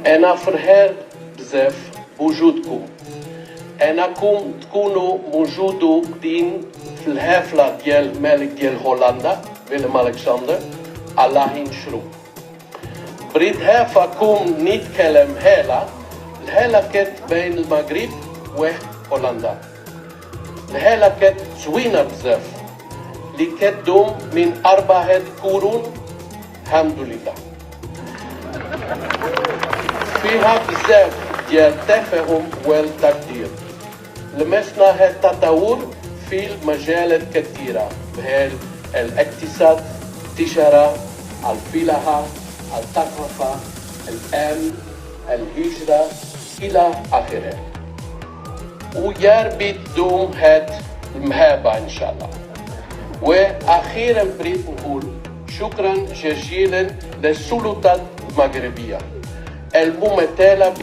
أنا فرحان بزاف بوجودكم. أنكم تكونوا موجودين في الحفلة ديال الملك ديال هولندا ويلم ألكسندر الله ينشرو. بريد هافاكم نتكلم الهالة كانت بين المغرب وهولندا. الهالة كانت زوينة بزاف اللي كتدوم من 4 قرون الحمد لله. فيها بزاف ديال التفاهم والتقدير. لمسنا هذا التطور في المجالات كثيرة بحال الاقتصاد، التجارة، الفلاحة، الثقافة، الأمن، الهجرة إلى آخره. ويا ربي تدوم هاد المحبة إن شاء الله. وأخيرا بريد نقول شكرا جزيلا للسلطات المغربية الممثلة